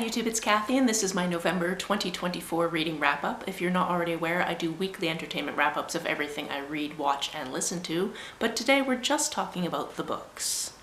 YouTube, it's Kathy, and this is my November 2024 reading wrap-up. If you're not already aware, I do weekly entertainment wrap-ups of everything I read, watch, and listen to, but today we're just talking about the books.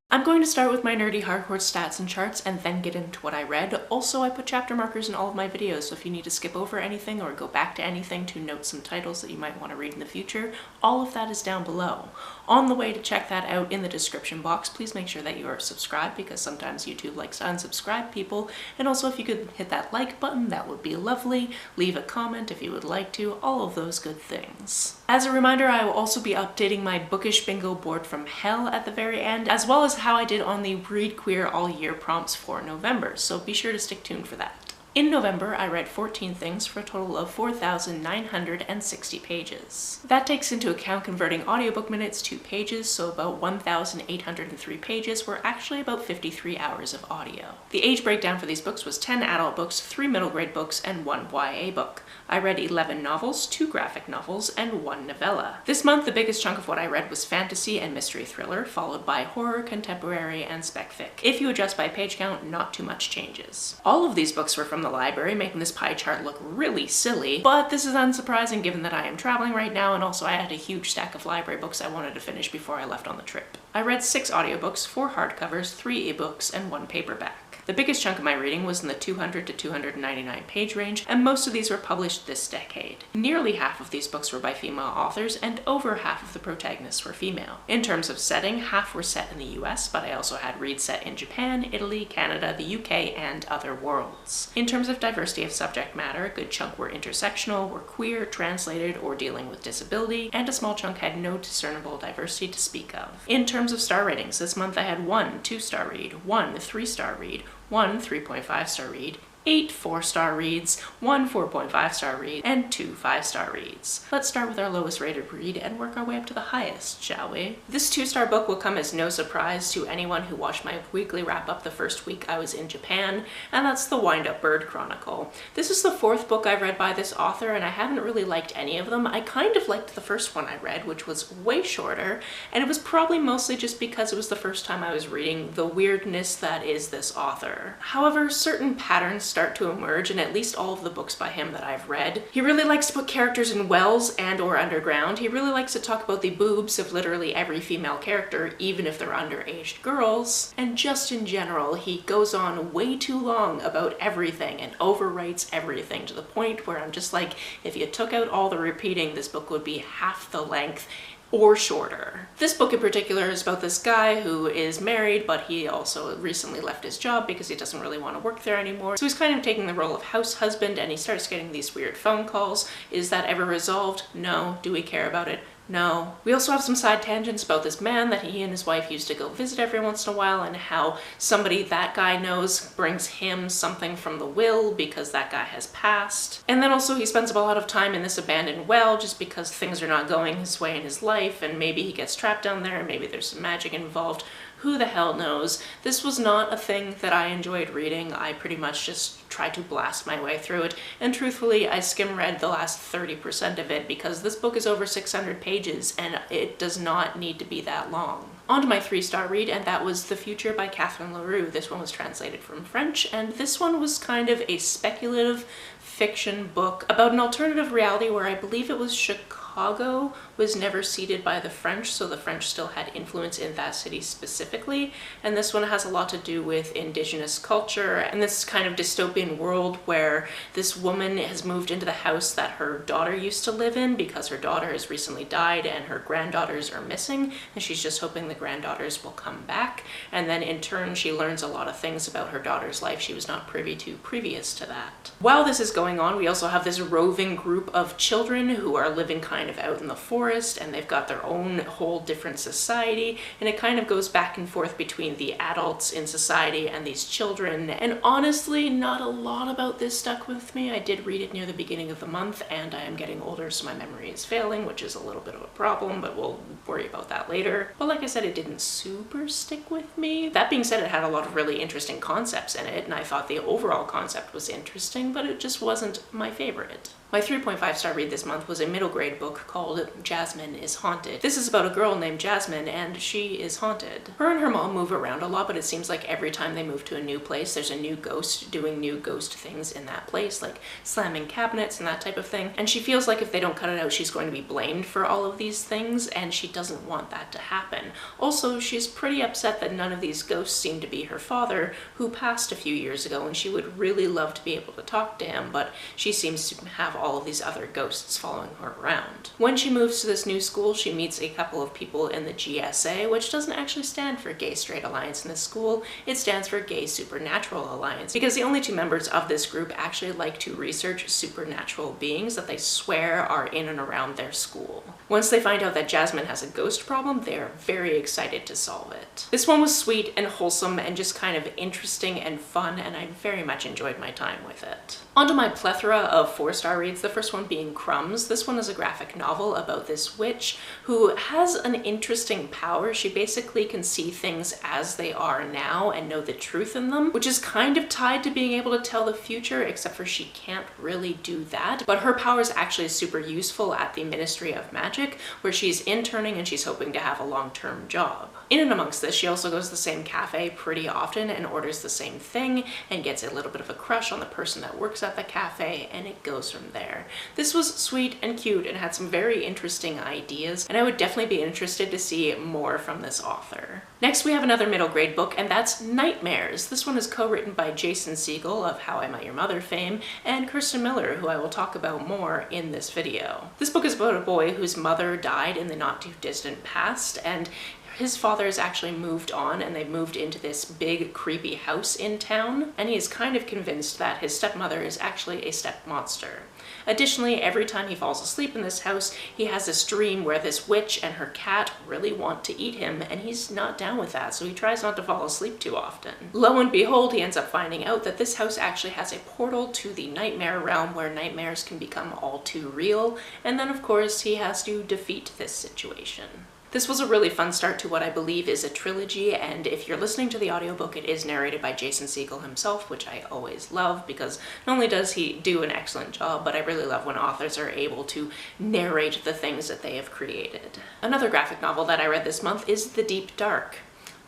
I'm going to start with my nerdy hardcore stats and charts and then get into what I read. Also, I put chapter markers in all of my videos, so if you need to skip over anything or go back to anything to note some titles that you might want to read in the future, all of that is down below. On the way to check that out in the description box, please make sure that you are subscribed because sometimes YouTube likes to unsubscribe people. And also if you could hit that like button, that would be lovely. Leave a comment if you would like to, all of those good things. As a reminder, I will also be updating my bookish bingo board from hell at the very end, as well as how I did on the Read Queer All Year prompts for November, so be sure to stick tuned for that. In November, I read 14 things for a total of 4,960 pages. That takes into account converting audiobook minutes to pages, so about 1,803 pages were actually about 53 hours of audio. The age breakdown for these books was 10 adult books, 3 middle grade books, and 1 YA book. I read 11 novels, 2 graphic novels, and 1 novella. This month, the biggest chunk of what I read was fantasy and mystery thriller, followed by horror, contemporary, and spec fic. If you adjust by page count, not too much changes. All of these books were from the library, making this pie chart look really silly, but this is unsurprising given that I am traveling right now, and also I had a huge stack of library books I wanted to finish before I left on the trip. I read 6 audiobooks, 4 hardcovers, 3 ebooks, and 1 paperback. The biggest chunk of my reading was in the 200 to 299 page range, and most of these were published this decade. Nearly half of these books were by female authors, and over half of the protagonists were female. In terms of setting, half were set in the US, but I also had reads set in Japan, Italy, Canada, the UK, and other worlds. In terms of diversity of subject matter, a good chunk were intersectional, were queer, translated, or dealing with disability, and a small chunk had no discernible diversity to speak of. In terms of star ratings, this month I had 1 2-star read, 1 3-star read, 1 3.5-star read, 8 4-star reads, 1 4.5-star read, and 2 5-star reads. Let's start with our lowest rated read and work our way up to the highest, shall we? This 2-star book will come as no surprise to anyone who watched my weekly wrap-up the first week I was in Japan, and that's The Wind-Up Bird Chronicle. This is the 4th book I've read by this author, and I haven't really liked any of them. I kind of liked the first one I read, which was way shorter, and it was probably mostly just because it was the first time I was reading the weirdness that is this author. However, certain patterns start to emerge in at least all of the books by him that I've read. He really likes to put characters in wells and or underground. He really likes to talk about the boobs of literally every female character, even if they're underaged girls. And just in general, he goes on way too long about everything and overwrites everything to the point where I'm just like, if you took out all the repeating, this book would be half the length or shorter. This book in particular is about this guy who is married, but he also recently left his job because he doesn't really want to work there anymore. So he's kind of taking the role of house husband, and he starts getting these weird phone calls. Is that ever resolved? No. Do we care about it? No. We also have some side tangents about this man that he and his wife used to go visit every once in a while, and how somebody that guy knows brings him something from the will because that guy has passed. And then also he spends a lot of time in this abandoned well just because things are not going his way in his life, and maybe he gets trapped down there, and maybe there's some magic involved. Who the hell knows? This was not a thing that I enjoyed reading. I pretty much just tried to blast my way through it, and truthfully, I skim read the last 30% of it because this book is over 600 pages and it does not need to be that long. On to my 3-star read, and that was The Future by Catherine Leroux. This one was translated from French, and this one was kind of a speculative fiction book about an alternative reality where I believe it was Chicago was never ceded by the French, so the French still had influence in that city specifically. And this one has a lot to do with indigenous culture and this kind of dystopian world where this woman has moved into the house that her daughter used to live in because her daughter has recently died and her granddaughters are missing, and she's just hoping the granddaughters will come back. And then in turn, she learns a lot of things about her daughter's life she was not privy to previous to that. While this is going on, we also have this roving group of children who are living kind of out in the forest, and they've got their own whole different society, and it kind of goes back and forth between the adults in society and these children. And honestly, not a lot about this stuck with me. I did read it near the beginning of the month, and I am getting older, so my memory is failing, which is a little bit of a problem, but we'll worry about that later. But like I said, it didn't super stick with me. That being said, it had a lot of really interesting concepts in it, and I thought the overall concept was interesting, but it just wasn't my favorite. My 3.5-star read this month was a middle grade book book called Jasmine is Haunted. This is about a girl named Jasmine, and she is haunted. Her and her mom move around a lot, but it seems like every time they move to a new place, there's a new ghost doing new ghost things in that place, like slamming cabinets and that type of thing. And she feels like if they don't cut it out, she's going to be blamed for all of these things, and she doesn't want that to happen. Also, she's pretty upset that none of these ghosts seem to be her father, who passed a few years ago, and she would really love to be able to talk to him, but she seems to have all of these other ghosts following her around. When she moves to this new school, she meets a couple of people in the GSA, which doesn't actually stand for Gay Straight Alliance in this school. It stands for Gay Supernatural Alliance, because the only two members of this group actually like to research supernatural beings that they swear are in and around their school. Once they find out that Jasmine has a ghost problem, they are very excited to solve it. This one was sweet and wholesome and just kind of interesting and fun, and I very much enjoyed my time with it. Onto my plethora of 4-star reads, the first one being Crumbs. This one is a graphic novel about this witch who has an interesting power. She basically can see things as they are now and know the truth in them, which is kind of tied to being able to tell the future, except for she can't really do that. But her power is actually super useful at the Ministry of Magic, where she's interning and she's hoping to have a long-term job. In and amongst this, she also goes to the same cafe pretty often and orders the same thing and gets a little bit of a crush on the person that works at the cafe, and it goes from there. This was sweet and cute and had some very interesting ideas, and I would definitely be interested to see more from this author. Next, we have another middle grade book, and that's Nightmares. This one is co-written by Jason Segel of How I Met Your Mother fame and Kirsten Miller, who I will talk about more in this video. This book is about a boy whose mother died in the not too distant past, and his father has actually moved on, and they've moved into this big creepy house in town, and he is kind of convinced that his stepmother is actually a stepmonster. Additionally, every time he falls asleep in this house, he has this dream where this witch and her cat really want to eat him, and he's not down with that, so he tries not to fall asleep too often. Lo and behold, he ends up finding out that this house actually has a portal to the nightmare realm where nightmares can become all too real, and then of course he has to defeat this situation. This was a really fun start to what I believe is a trilogy, and if you're listening to the audiobook, it is narrated by Jason Segel himself, which I always love because not only does he do an excellent job, but I really love when authors are able to narrate the things that they have created. Another graphic novel that I read this month is The Deep Dark.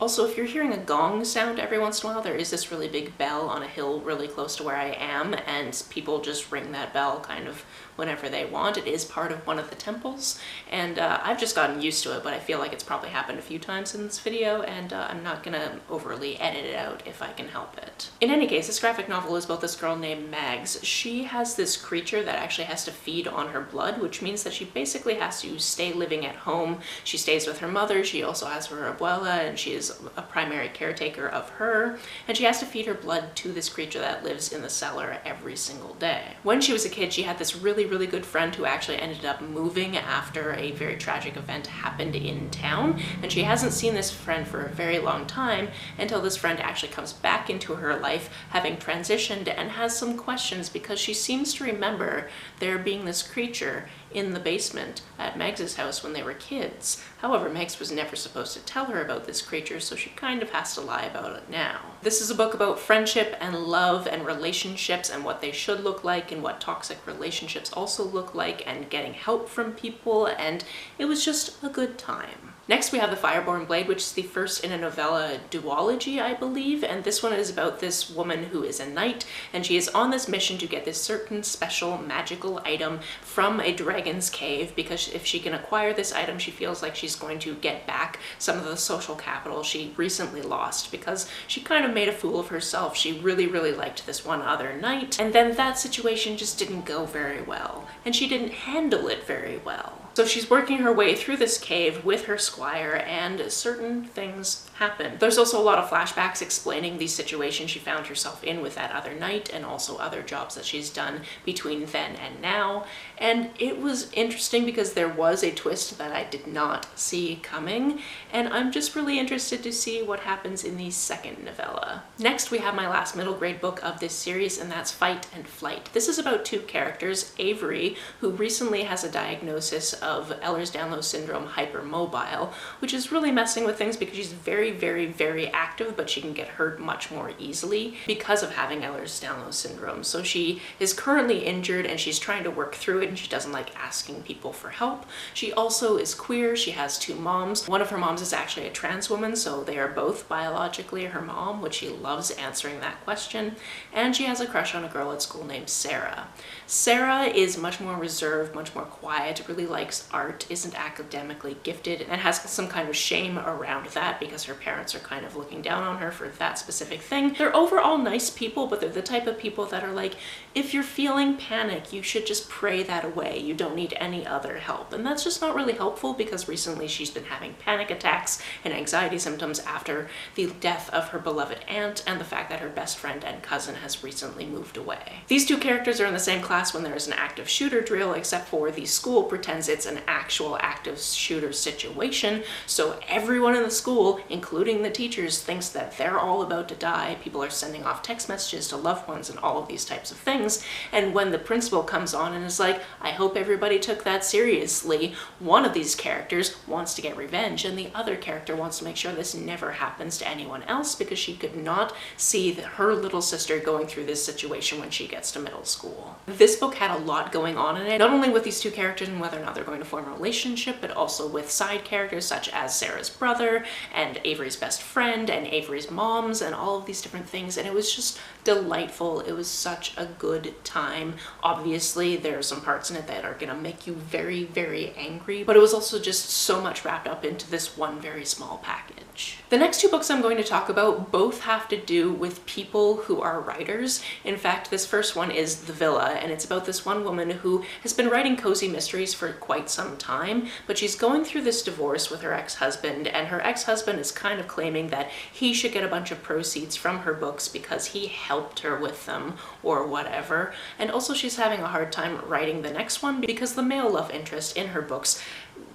Also, if you're hearing a gong sound every once in a while, there is this really big bell on a hill really close to where I am, and people just ring that bell kind of whenever they want. It is part of one of the temples, and I've just gotten used to it, but I feel like it's probably happened a few times in this video, and I'm not gonna overly edit it out if I can help it. In any case, this graphic novel is about this girl named Mags. She has this creature that actually has to feed on her blood, which means that she basically has to stay living at home. She stays with her mother, she also has her abuela, and she is a primary caretaker of her, and she has to feed her blood to this creature that lives in the cellar every single day. When she was a kid, she had this really good friend who actually ended up moving after a very tragic event happened in town, and she hasn't seen this friend for a very long time until this friend actually comes back into her life, having transitioned, and has some questions because she seems to remember there being this creature in the basement at Megs's house when they were kids. However, Megs was never supposed to tell her about this creature, so she kind of has to lie about it now. This is a book about friendship and love and relationships and what they should look like and what toxic relationships also look like and getting help from people, and it was just a good time. Next, we have The Fireborn Blade, which is the first in a novella duology, I believe, and this one is about this woman who is a knight, and she is on this mission to get this certain special magical item from a dragon's cave, because if she can acquire this item, she feels like she's going to get back some of the social capital she recently lost, because she kind of made a fool of herself. She really liked this one other knight, and then that situation just didn't go very well, and she didn't handle it very well. So she's working her way through this cave with her squire, and certain things happen. There's also a lot of flashbacks explaining the situation she found herself in with that other knight, and also other jobs that she's done between then and now. And it was interesting because there was a twist that I did not see coming, and I'm just really interested to see what happens in the second novella. Next, we have my last middle grade book of this series, and that's Fight and Flight. This is about two characters, Avery, who recently has a diagnosis of of Ehlers-Danlos syndrome hypermobile, which is really messing with things because she's very, very, very active, but she can get hurt much more easily because of having Ehlers-Danlos syndrome. So she is currently injured and she's trying to work through it, and she doesn't like asking people for help. She also is queer. She has two moms. One of her moms is actually a trans woman, so they are both biologically her mom, which she loves answering that question. And she has a crush on a girl at school named Sarah. Sarah is much more reserved, much more quiet, really likes art, isn't academically gifted, and has some kind of shame around that because her parents are kind of looking down on her for that specific thing. They're overall nice people, but they're the type of people that are like, if you're feeling panic, you should just pray that away. You don't need any other help. And that's just not really helpful because recently she's been having panic attacks and anxiety symptoms after the death of her beloved aunt and the fact that her best friend and cousin has recently moved away. These two characters are in the same class when there is an active shooter drill, except for the school pretends it's an actual active shooter situation. So everyone in the school, including the teachers, thinks that they're all about to die. People are sending off text messages to loved ones and all of these types of things. And when the principal comes on and is like, I hope everybody took that seriously, one of these characters wants to get revenge and the other character wants to make sure this never happens to anyone else because she could not see her little sister going through this situation when she gets to middle school. This book had a lot going on in it, not only with these two characters and whether or not they're going to form a relationship, but also with side characters such as Sarah's brother and Avery's best friend and Avery's moms and all of these different things. And it was just delightful. It was such a good time. Obviously, there are some parts in it that are gonna make you very, very angry, but it was also just so much wrapped up into this one very small package. The next two books I'm going to talk about both have to do with people who are writers. In fact, this first one is The Villa, and it's about this one woman who has been writing cozy mysteries for quite some time, but she's going through this divorce with her ex-husband, and her ex-husband is kind of claiming that he should get a bunch of proceeds from her books because he helped her with them or whatever. And also she's having a hard time writing the next one because the male love interest in her books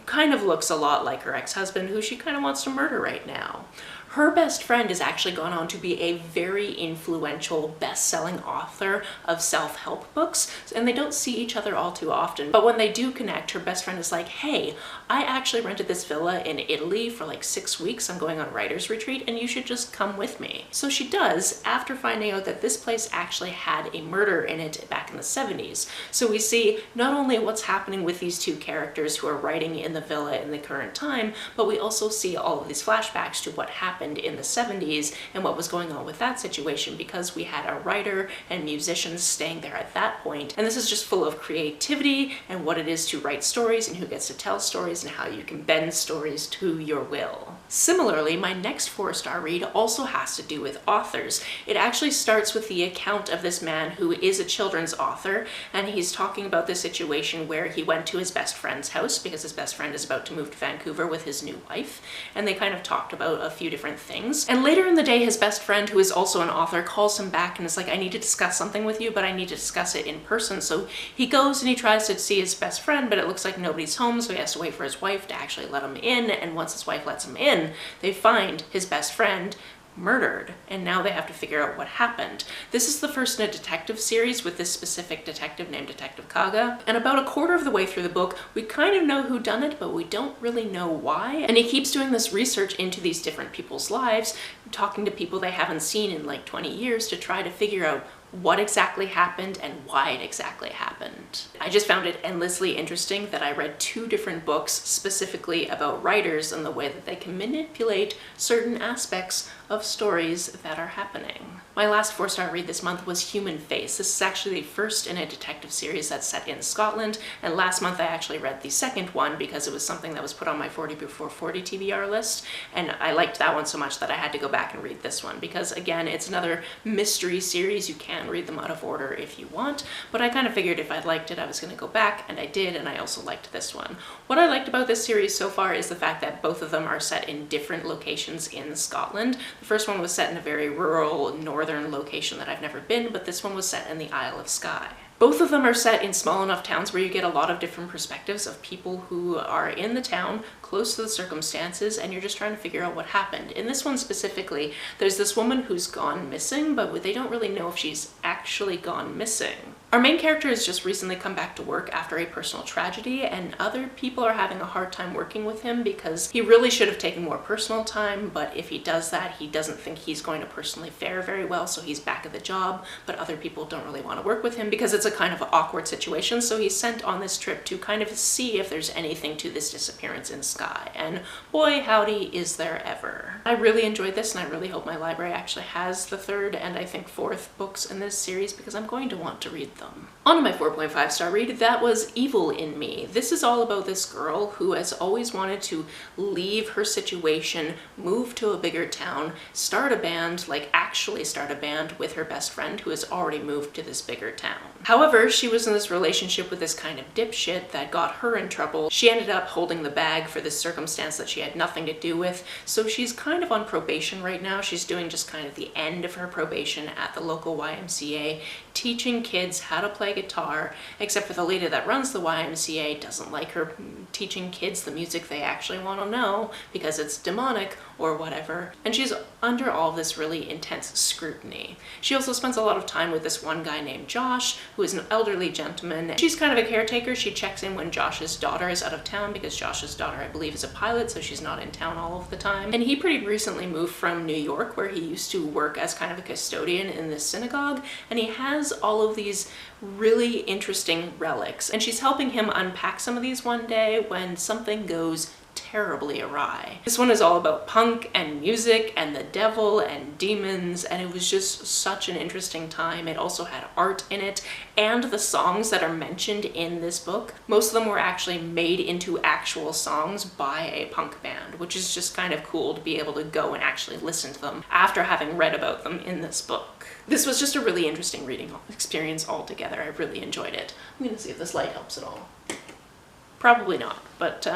kind of looks a lot like her ex-husband, who she kind of wants to murder right now. Her best friend has actually gone on to be a very influential best-selling author of self-help books, and they don't see each other all too often. But when they do connect, her best friend is like, hey, I actually rented this villa in Italy for like 6 weeks. I'm going on a writer's retreat and you should just come with me. So she does, after finding out that this place actually had a murder in it back in the 70s. So we see not only what's happening with these two characters who are writing in the villa in the current time, but we also see all of these flashbacks to what happened in the 70s and what was going on with that situation, because we had a writer and musicians staying there at that point. And this is just full of creativity and what it is to write stories and who gets to tell stories and how you can bend stories to your will. Similarly, my next 4-star read also has to do with authors. It actually starts with the account of this man who is a children's author, and he's talking about the situation where he went to his best friend's house because his best friend is about to move to Vancouver with his new wife, and they kind of talked about a few different things. And later in the day, his best friend, who is also an author, calls him back and is like, I need to discuss something with you, but I need to discuss it in person. So he goes and he tries to see his best friend, but it looks like nobody's home, so he has to wait for his wife to actually let him in. And once his wife lets him in, they find his best friend murdered, and now they have to figure out what happened. This is the first in a detective series with this specific detective named Detective Kaga, and about a quarter of the way through the book, we kind of know who done it, but we don't really know why. And he keeps doing this research into these different people's lives, talking to people they haven't seen in like 20 years to try to figure out what exactly happened and why it exactly happened. I just found it endlessly interesting that I read 2 different books specifically about writers and the way that they can manipulate certain aspects of stories that are happening. My last 4-star read this month was Human Face. This is actually the first in a detective series that's set in Scotland, and last month I actually read the second one because it was something that was put on my 40 before 40 TBR list, and I liked that one so much that I had to go back and read this one because, again, it's another mystery series. You can read them out of order if you want, but I kind of figured if I liked it I was going to go back, and I did, and I also liked this one. What I liked about this series so far is the fact that both of them are set in different locations in Scotland. The first one was set in a very rural northern location that I've never been, but this one was set in the Isle of Skye. Both of them are set in small enough towns where you get a lot of different perspectives of people who are in the town close to the circumstances and you're just trying to figure out what happened. In this one specifically, there's this woman who's gone missing, but they don't really know if she's actually gone missing. Our main character has just recently come back to work after a personal tragedy, and other people are having a hard time working with him because he really should have taken more personal time, but if he does that, he doesn't think he's going to personally fare very well, so he's back at the job, but other people don't really want to work with him because it's a kind of awkward situation, so he's sent on this trip to kind of see if there's anything to this disappearance in Skye, and boy howdy is there ever. I really enjoyed this, and I really hope my library actually has the third and I think fourth books in this series because I'm going to want to read them. On to my 4.5 star read, that was Evil in Me. This is all about this girl who has always wanted to leave her situation, move to a bigger town, start a band, like actually start a band with her best friend who has already moved to this bigger town. However, she was in this relationship with this kind of dipshit that got her in trouble. She ended up holding the bag for this circumstance that she had nothing to do with, so she's kind of on probation right now. She's doing just kind of the end of her probation at the local YMCA, teaching kids how to play guitar, except for the lady that runs the YMCA doesn't like her teaching kids the music they actually want to know because it's demonic or whatever, and she's under all this really intense scrutiny. She also spends a lot of time with this one guy named Josh, who is an elderly gentleman. She's kind of a caretaker. She checks in when Josh's daughter is out of town because Josh's daughter, I believe, is a pilot, so she's not in town all of the time. And he pretty recently moved from New York, where he used to work as kind of a custodian in this synagogue, and he has all of these really interesting relics, and she's helping him unpack some of these one day when something goes terribly awry. This one is all about punk and music and the devil and demons, and it was just such an interesting time. It also had art in it, and the songs that are mentioned in this book, most of them were actually made into actual songs by a punk band, which is just kind of cool to be able to go and actually listen to them after having read about them in this book. This was just a really interesting reading experience altogether. I really enjoyed it. I'm gonna see if this light helps at all. Probably not, but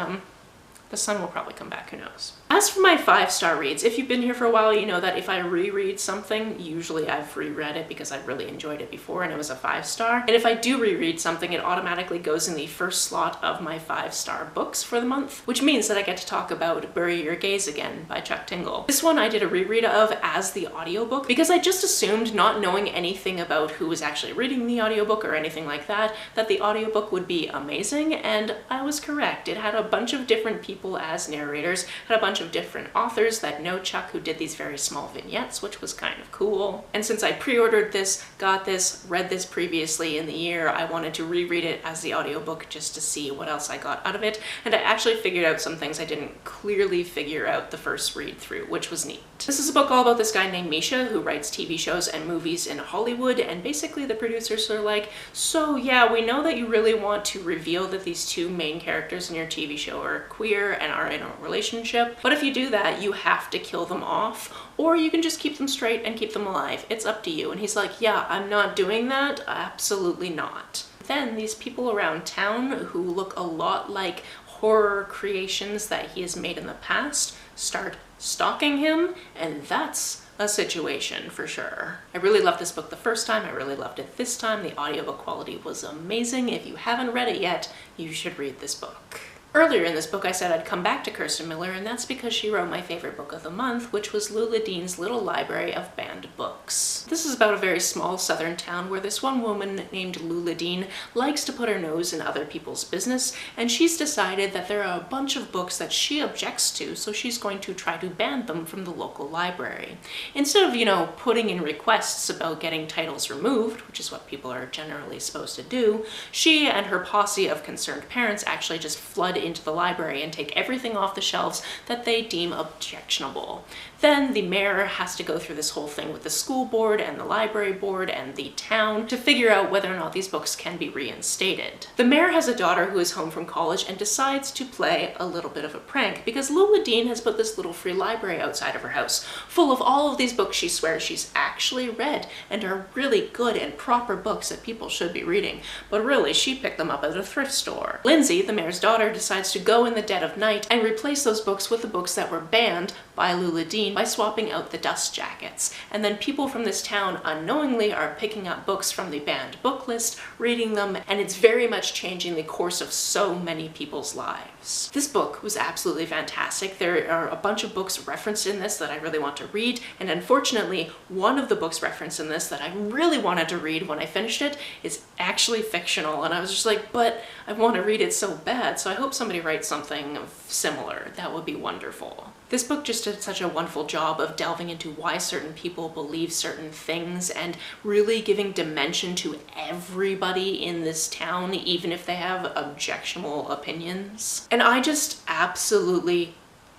the sun will probably come back, who knows. As for my 5-star reads, if you've been here for a while, you know that if I reread something, usually I've reread it because I really enjoyed it before and it was a 5-star. And if I do reread something, it automatically goes in the first slot of my 5-star books for the month, which means that I get to talk about Bury Your Gays Again by Chuck Tingle. This one I did a reread of as the audiobook because I just assumed, not knowing anything about who was actually reading the audiobook or anything like that the audiobook would be amazing, and I was correct. It had a bunch of different people as narrators, had a bunch of different authors that know Chuck who did these very small vignettes, which was kind of cool. And since I pre-ordered this, got this, read this previously in the year, I wanted to reread it as the audiobook just to see what else I got out of it, and I actually figured out some things I didn't clearly figure out the first read through, which was neat. This is a book all about this guy named Misha who writes TV shows and movies in Hollywood, and basically the producers are like, so yeah, we know that you really want to reveal that these two main characters in your TV show are queer and are in a relationship, but if you do that, you have to kill them off, or you can just keep them straight and keep them alive. It's up to you. And he's like, yeah, I'm not doing that. Absolutely not. Then these people around town who look a lot like horror creations that he has made in the past start stalking him, and that's a situation for sure. I really loved this book the first time. I really loved it this time. The audiobook quality was amazing. If you haven't read it yet, you should read this book. Earlier in this book, I said I'd come back to Kirsten Miller, and that's because she wrote my favorite book of the month, which was Lula Dean's Little Library of Banned Books. This is about a very small southern town where this one woman named Lula Dean likes to put her nose in other people's business, and she's decided that there are a bunch of books that she objects to, so she's going to try to ban them from the local library. Instead of, you know, putting in requests about getting titles removed, which is what people are generally supposed to do, she and her posse of concerned parents actually just flood into the library and take everything off the shelves that they deem objectionable. Then the mayor has to go through this whole thing with the school board and the library board and the town to figure out whether or not these books can be reinstated. The mayor has a daughter who is home from college and decides to play a little bit of a prank because Lula Dean has put this little free library outside of her house full of all of these books she swears she's actually read and are really good and proper books that people should be reading, but really she picked them up at a thrift store. Lindsay, the mayor's daughter, decides to go in the dead of night and replace those books with the books that were banned by Lula Dean by swapping out the dust jackets. And then people from this town unknowingly are picking up books from the banned book list, reading them, and it's very much changing the course of so many people's lives. Lives. This book was absolutely fantastic. There are a bunch of books referenced in this that I really want to read, and unfortunately, one of the books referenced in this that I really wanted to read when I finished it is actually fictional, and I was just like, but I want to read it so bad, so I hope somebody writes something similar. That would be wonderful. This book just did such a wonderful job of delving into why certain people believe certain things and really giving dimension to everybody in this town, even if they have objectionable opinions. And I just absolutely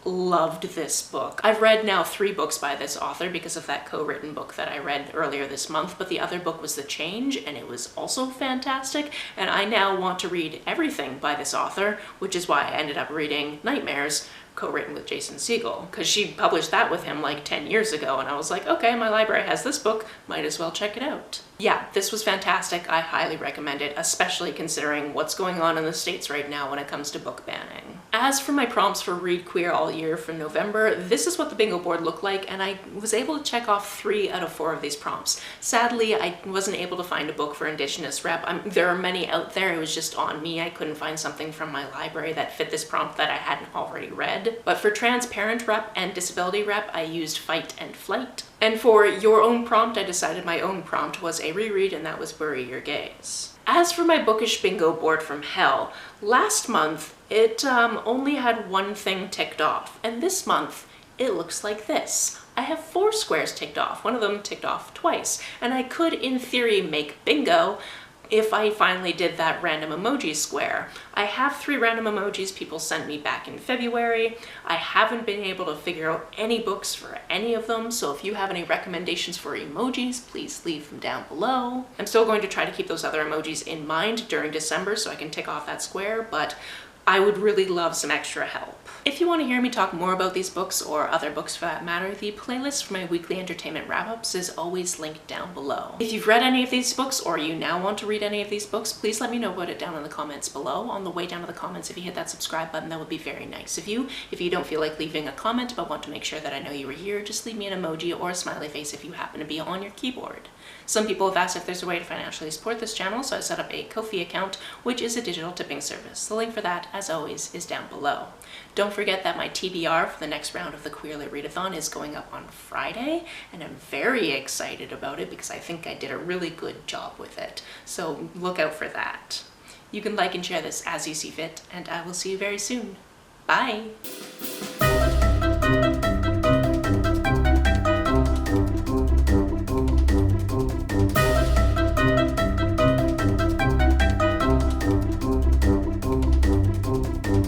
loved this book. I've read now 3 books by this author because of that co-written book that I read earlier this month, but the other book was The Change, and it was also fantastic, and I now want to read everything by this author, which is why I ended up reading Nightmares, co-written with Jason Segel, because she published that with him like 10 years ago, and I was like, okay, my library has this book, might as well check it out. Yeah, this was fantastic. I highly recommend it, especially considering what's going on in the States right now when it comes to book banning. As for my prompts for Read Queer All Year for November, this is what the bingo board looked like, and I was able to check off 3 out of 4 of these prompts. Sadly, I wasn't able to find a book for Indigenous rep. There are many out there, it was just on me. I couldn't find something from my library that fit this prompt that I hadn't already read. But for transparent rep and disability rep, I used Fight and Flight. And for your own prompt, I decided my own prompt was a reread, and that was Bury Your Gaze. As for my bookish bingo board from hell, last month it only had 1 thing ticked off, and this month it looks like this. I have 4 squares ticked off, one of them ticked off twice, and I could in theory make bingo if I finally did that random emoji square. I have 3 random emojis people sent me back in February. I haven't been able to figure out any books for any of them, so if you have any recommendations for emojis, please leave them down below. I'm still going to try to keep those other emojis in mind during December so I can tick off that square, but I would really love some extra help. If you want to hear me talk more about these books, or other books for that matter, the playlist for my weekly entertainment wrap-ups is always linked down below. If you've read any of these books, or you now want to read any of these books, please let me know about it down in the comments below. On the way down to the comments, if you hit that subscribe button, that would be very nice of you. If you don't feel like leaving a comment but want to make sure that I know you were here, just leave me an emoji or a smiley face if you happen to be on your keyboard. Some people have asked if there's a way to financially support this channel, so I set up a Ko-fi account, which is a digital tipping service. The link for that, as always, is down below. Don't forget that my TBR for the next round of the Queer Lit Readathon is going up on Friday, and I'm very excited about it because I think I did a really good job with it. So look out for that. You can like and share this as you see fit, and I will see you very soon. Bye!